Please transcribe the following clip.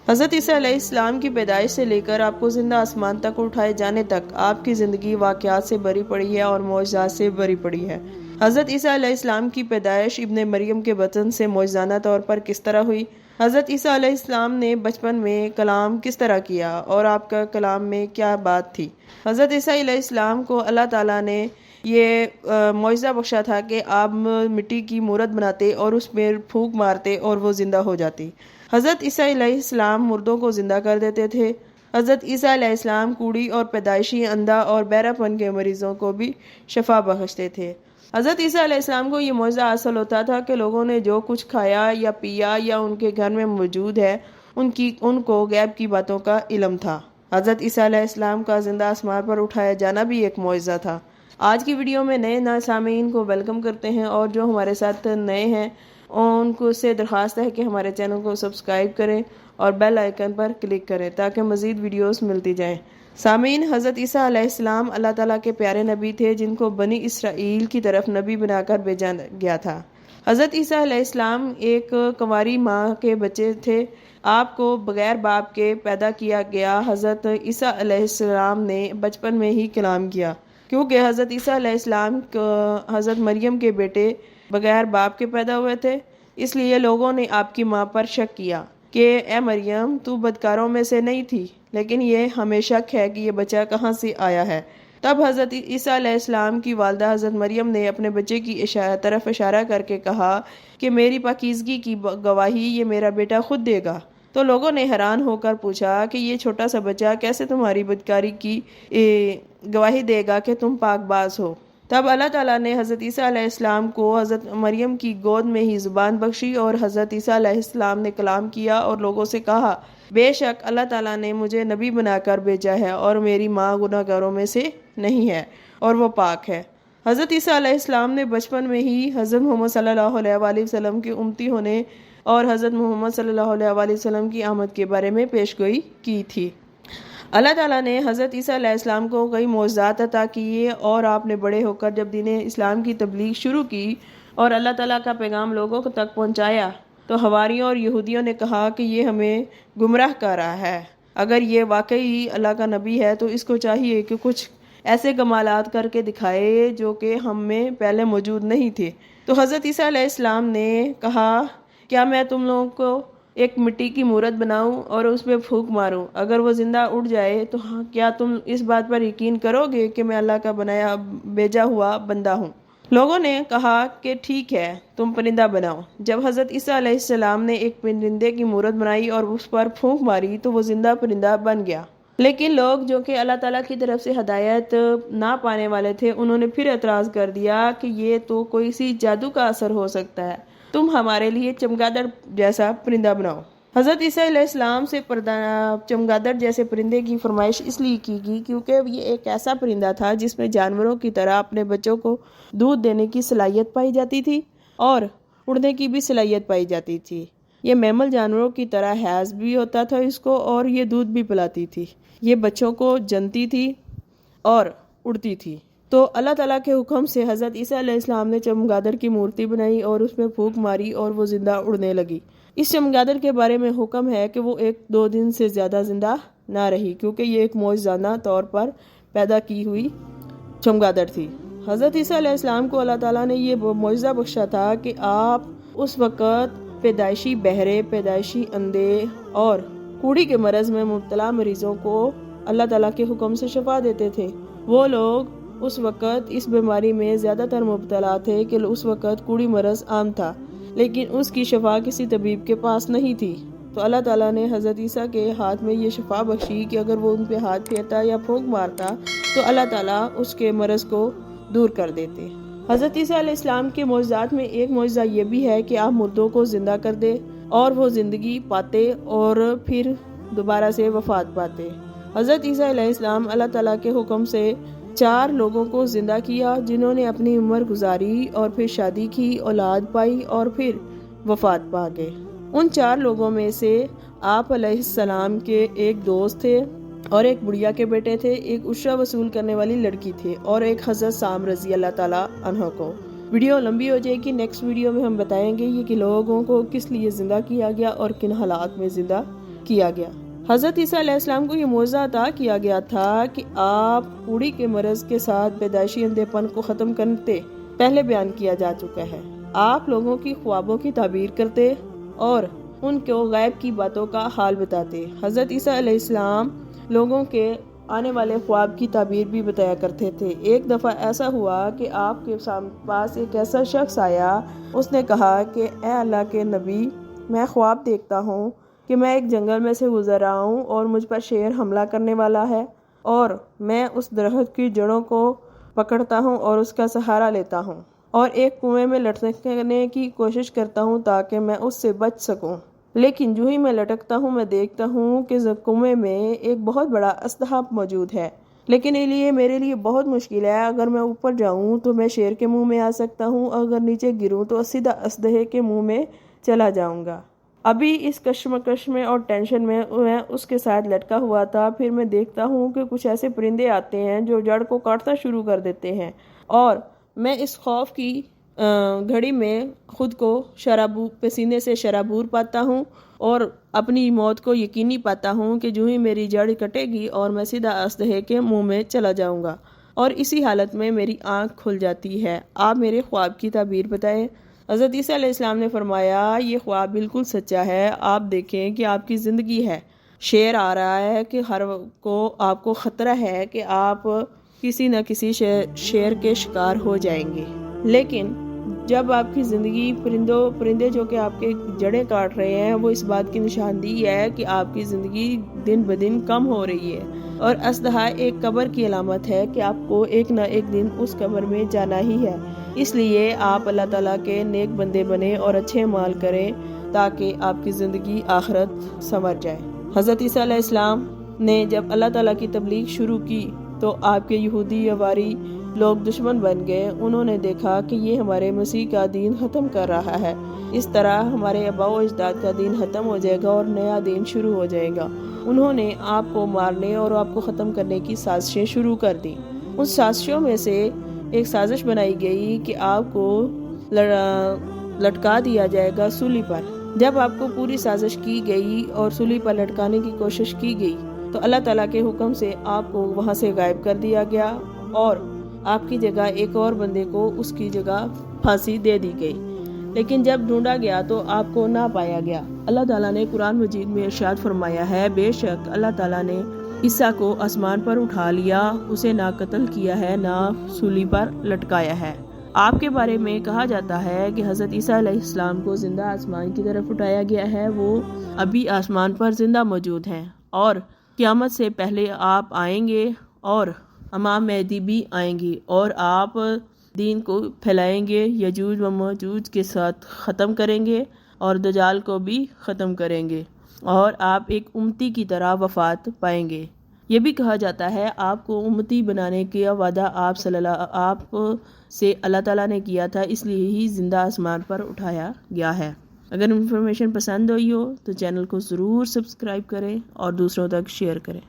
حضرت عیسیٰ علیہ السلام کی پیدائش سے لے کر آپ کو زندہ آسمان تک اٹھائے جانے تک آپ کی زندگی واقعات سے بھری پڑی ہے اور معجزات سے بھری پڑی ہے۔ حضرت عیسیٰ علیہ السلام کی پیدائش ابن مریم کے بطن سے معجزانہ طور پر کس طرح ہوئی؟ حضرت عیسیٰ علیہ السلام نے بچپن میں کلام کس طرح کیا اور آپ کا کلام میں کیا بات تھی؟ حضرت عیسیٰ علیہ السلام کو اللہ تعالیٰ نے یہ معجزہ بخشا تھا کہ آپ مٹی کی مورت بناتے اور اس میں پھونک مارتے اور وہ زندہ ہو جاتی۔ حضرت عیسیٰ علیہ السلام مردوں کو زندہ کر دیتے تھے۔ حضرت عیسیٰ علیہ السلام کوڑی اور پیدائشی اندھا اور بہرا پن کے مریضوں کو بھی شفا بخشتے تھے۔ حضرت عیسیٰ علیہ السلام کو یہ معجزہ حاصل ہوتا تھا کہ لوگوں نے جو کچھ کھایا یا پیا یا ان کے گھر میں موجود ہے ان کو غیب کی باتوں کا علم تھا۔ حضرت عیسیٰ علیہ السلام کا زندہ آسمان پر اٹھایا جانا بھی ایک معجزہ تھا۔ آج کی ویڈیو میں نئے سامعین کو ویلکم کرتے ہیں، اور جو ہمارے ساتھ نئے ہیں ان کو سے درخواست ہے کہ ہمارے چینل کو سبسکرائب کریں اور بیل آئیکن پر کلک کریں تاکہ مزید ویڈیوز ملتی جائیں۔ سامعین، حضرت عیسیٰ علیہ السلام اللہ تعالیٰ کے پیارے نبی تھے جن کو بنی اسرائیل کی طرف نبی بنا کر بھیجا گیا تھا۔ حضرت عیسیٰ علیہ السلام ایک کنواری ماں کے بچے تھے۔ آپ کو بغیر باپ کے پیدا کیا گیا۔ حضرت عیسیٰ علیہ السلام نے بچپن میں ہی کلام کیا، کیونکہ حضرت عیسیٰ علیہ السلام حضرت مریم کے بیٹے بغیر باپ کے پیدا ہوئے تھے، اس لیے لوگوں نے آپ کی ماں پر شک کیا کہ اے مریم، تو بدکاروں میں سے نہیں تھی، لیکن یہ ہمیں شک ہے کہ یہ بچہ کہاں سے آیا ہے۔ تب حضرت عیسیٰ علیہ السلام کی والدہ حضرت مریم نے اپنے بچے کی طرف اشارہ کر کے کہا کہ میری پاکیزگی کی گواہی یہ میرا بیٹا خود دے گا۔ تو لوگوں نے حیران ہو کر پوچھا کہ یہ چھوٹا سا بچہ کیسے تمہاری بدکاری کی گواہی دے گا کہ تم پاک باز ہو؟ تب اللہ تعالیٰ نے حضرت عیسیٰ علیہ السلام کو حضرت مریم کی گود میں ہی زبان بخشی، اور حضرت عیسیٰ علیہ السلام نے کلام کیا اور لوگوں سے کہا، بے شک اللہ تعالیٰ نے مجھے نبی بنا کر بھیجا ہے اور میری ماں گناہ گاروں میں سے نہیں ہے اور وہ پاک ہے۔ حضرت عیسیٰ علیہ السلام نے بچپن میں ہی حضرت محمد صلی اللہ علیہ وآلہ وسلم کے امتی ہونے اور حضرت محمد صلی اللہ علیہ وآلہ وسلم کی آمد کے بارے میں پیشگوئی کی تھی۔ اللہ تعالیٰ نے حضرت عیسیٰ علیہ السلام کو کئی معجزات عطا کیے، اور آپ نے بڑے ہو کر جب دین اسلام کی تبلیغ شروع کی اور اللہ تعالیٰ کا پیغام لوگوں تک پہنچایا تو حواریوں اور یہودیوں نے کہا کہ یہ ہمیں گمراہ کر رہا ہے۔ اگر یہ واقعی اللہ کا نبی ہے تو اس کو چاہیے کہ کچھ ایسے کمالات کر کے دکھائے جو کہ ہم میں پہلے موجود نہیں تھے۔ تو حضرت عیسیٰ علیہ السلام نے کہا، کیا میں تم لوگوں کو ایک مٹی کی مورت بناؤں اور اس میں پھونک ماروں؟ اگر وہ زندہ اٹھ جائے تو کیا تم اس بات پر یقین کرو گے کہ میں اللہ کا بھیجا ہوا بندہ ہوں؟ لوگوں نے کہا کہ ٹھیک ہے، تم پرندہ بناؤ۔ جب حضرت عیسیٰ علیہ السلام نے ایک پرندے کی مورت بنائی اور اس پر پھونک ماری تو وہ زندہ پرندہ بن گیا۔ لیکن لوگ جو کہ اللہ تعالیٰ کی طرف سے ہدایت نہ پانے والے تھے، انہوں نے پھر اعتراض کر دیا کہ یہ تو کوئی سی جادو کا اثر ہو سکتا ہے، تم ہمارے لیے چمگادڑ جیسا پرندہ بناؤ۔ حضرت عیسیٰ علیہ السلام سے چمگادڑ جیسے پرندے کی فرمائش اس لیے کی گئی کیونکہ یہ ایک ایسا پرندہ تھا جس میں جانوروں کی طرح اپنے بچوں کو دودھ دینے کی صلاحیت پائی جاتی تھی اور اڑنے کی بھی صلاحیت پائی جاتی تھی۔ یہ میمل جانوروں کی طرح حیض بھی ہوتا تھا اس کو، اور یہ دودھ بھی پلاتی تھی۔ یہ بچوں کو جنتی تھی اور اڑتی تھی۔ تو اللہ تعالیٰ کے حکم سے حضرت عیسیٰ علیہ السلام نے چمگادڑ کی مورتی بنائی اور اس میں پھونک ماری اور وہ زندہ اڑنے لگی۔ اس چمگادڑ کے بارے میں حکم ہے کہ وہ 1-2 دن سے زیادہ زندہ نہ رہی، کیونکہ یہ ایک معجزانہ طور پر پیدا کی ہوئی چمگادڑ تھی۔ حضرت عیسیٰ علیہ السلام کو اللہ تعالیٰ نے یہ معجزہ بخشا تھا کہ آپ اس وقت پیدائشی بہرے، پیدائشی اندھے اور کوڑی کے مرض میں مبتلا مریضوں کو اللہ تعالیٰ کے حکم سے شفا دیتے تھے۔ وہ لوگ اس وقت اس بیماری میں زیادہ تر مبتلا تھے کہ اس وقت کوڑی مرض عام تھا، لیکن اس کی شفا کسی طبیب کے پاس نہیں تھی۔ تو اللہ تعالیٰ نے حضرت عیسیٰ کے ہاتھ میں یہ شفا بخشی کہ اگر وہ ان پہ ہاتھ پھیرتا یا پھونک مارتا تو اللہ تعالیٰ اس کے مرض کو دور کر دیتے۔ حضرت عیسیٰ علیہ السلام کے معجزات میں ایک معجزہ یہ بھی ہے کہ آپ مردوں کو زندہ کر دے اور وہ زندگی پاتے اور پھر دوبارہ سے وفات پاتے۔ حضرت عیسیٰ علیہ السلام اللہ تعالیٰ کے حکم سے 4 لوگوں کو زندہ کیا جنہوں نے اپنی عمر گزاری اور پھر شادی کی، اولاد پائی اور پھر وفات پا گئے۔ ان 4 لوگوں میں سے آپ علیہ السلام کے ایک دوست تھے اور ایک بڑھیا کے بیٹے تھے، ایک عشرہ وصول کرنے والی لڑکی تھے اور ایک حضرت سام رضی اللہ تعالیٰ عنہ کو۔ ویڈیو لمبی ہو جائے گی، نیکسٹ ویڈیو میں ہم بتائیں گے یہ کہ لوگوں کو کس لیے زندہ کیا گیا اور کن حالات میں زندہ کیا گیا۔ حضرت عیسیٰ علیہ السلام کو یہ معجزہ عطا کیا گیا تھا کہ آپ کوڑی کے مرض کے ساتھ پیدائشی اندھے پن کو ختم کرتے، پہلے بیان کیا جا چکا ہے۔ آپ لوگوں کی خوابوں کی تعبیر کرتے اور ان کو غیب کی باتوں کا حال بتاتے۔ حضرت عیسیٰ علیہ السلام لوگوں کے آنے والے خواب کی تعبیر بھی بتایا کرتے تھے۔ ایک دفعہ ایسا ہوا کہ آپ کے پاس ایک ایسا شخص آیا، اس نے کہا کہ اے اللہ کے نبی، میں خواب دیکھتا ہوں کہ میں ایک جنگل میں سے گزر رہا ہوں اور مجھ پر شیر حملہ کرنے والا ہے، اور میں اس درخت کی جڑوں کو پکڑتا ہوں اور اس کا سہارا لیتا ہوں اور ایک کنویں میں لٹکنے کی کوشش کرتا ہوں تاکہ میں اس سے بچ سکوں، لیکن جو ہی میں لٹکتا ہوں میں دیکھتا ہوں کہ کنویں میں ایک بہت بڑا اژدہا موجود ہے، لیکن میرے لیے بہت مشکل ہے۔ اگر میں اوپر جاؤں تو میں شیر کے منہ میں آ سکتا ہوں، اگر نیچے گروں تو سیدھا اژدہے کے منہ میں چلا جاؤں گا۔ ابھی اس کشمکش میں اور ٹینشن میں اس کے ساتھ لٹکا ہوا تھا، پھر میں دیکھتا ہوں کہ کچھ ایسے پرندے آتے ہیں جو جڑ کو کاٹنا شروع کر دیتے ہیں، اور میں اس خوف کی گھڑی میں خود کو پسینے سے شرابور پاتا ہوں اور اپنی موت کو یقینی پاتا ہوں کہ جو ہی میری جڑ کٹے گی اور میں سیدھا اژدہے کے منہ میں چلا جاؤں گا، اور اسی حالت میں میری آنکھ کھل جاتی ہے۔ آپ میرے خواب کی تعبیر بتائیں۔ حضرت عیسیٰ علیہ السلام نے فرمایا، یہ خواب بالکل سچا ہے۔ آپ دیکھیں کہ آپ کی زندگی ہے، شیر آ رہا ہے کہ آپ کو خطرہ ہے کہ آپ کسی نہ کسی شیر کے شکار ہو جائیں گے، لیکن جب آپ کی زندگی پرندے جو کہ آپ کے جڑیں کاٹ رہے ہیں، وہ اس بات کی نشاندہی ہے کہ آپ کی زندگی دن بدن کم ہو رہی ہے، اور اژدہا ایک قبر کی علامت ہے کہ آپ کو ایک نہ ایک دن اس قبر میں جانا ہی ہے۔ اس لیے آپ اللہ تعالیٰ کے نیک بندے بنیں اور اچھے اعمال کریں تاکہ آپ کی زندگی آخرت سنور جائے۔ حضرت عیسیٰ علیہ السلام نے جب اللہ تعالیٰ کی تبلیغ شروع کی تو آپ کے یہودی یواری لوگ دشمن بن گئے۔ انہوں نے دیکھا کہ یہ ہمارے مسیح کا دین ختم کر رہا ہے، اس طرح ہمارے آباء و اجداد کا دین ختم ہو جائے گا اور نیا دین شروع ہو جائے گا۔ انہوں نے آپ کو مارنے اور آپ کو ختم کرنے کی سازشیں شروع کر دی۔ ان سازشوں میں سے ایک سازش بنائی گئی کہ آپ کو لٹکا دیا جائے گا سولی پر۔ جب آپ کو پوری سازش کی گئی اور سولی پر لٹکانے کی کوشش کی گئی تو اللہ تعالیٰ کے حکم سے آپ کو وہاں سے غائب کر دیا گیا، اور آپ کی جگہ ایک اور بندے کو اس کی جگہ پھانسی دے دی گئی، لیکن جب ڈھونڈا گیا تو آپ کو نہ پایا گیا۔ اللہ تعالیٰ نے قرآن مجید میں ارشاد فرمایا ہے، بے شک اللہ تعالیٰ نے عیسیٰ کو آسمان پر اٹھا لیا، اسے نہ قتل کیا ہے نہ سولی پر لٹکایا ہے۔ آپ کے بارے میں کہا جاتا ہے کہ حضرت عیسیٰ علیہ السلام کو زندہ آسمان کی طرف اٹھایا گیا ہے، وہ ابھی آسمان پر زندہ موجود ہیں، اور قیامت سے پہلے آپ آئیں گے اور امام مہدی بھی آئیں گی، اور آپ دین کو پھیلائیں گے، یجوج و ماجوج کے ساتھ ختم کریں گے اور دجال کو بھی ختم کریں گے، اور آپ ایک امتی کی طرح وفات پائیں گے۔ یہ بھی کہا جاتا ہے آپ کو امتی بنانے کا وعدہ آپ سے اللہ تعالیٰ نے کیا تھا، اس لیے ہی زندہ آسمان پر اٹھایا گیا ہے۔ اگر انفارمیشن پسند ہوئی ہو تو چینل کو ضرور سبسکرائب کریں اور دوسروں تک شیئر کریں۔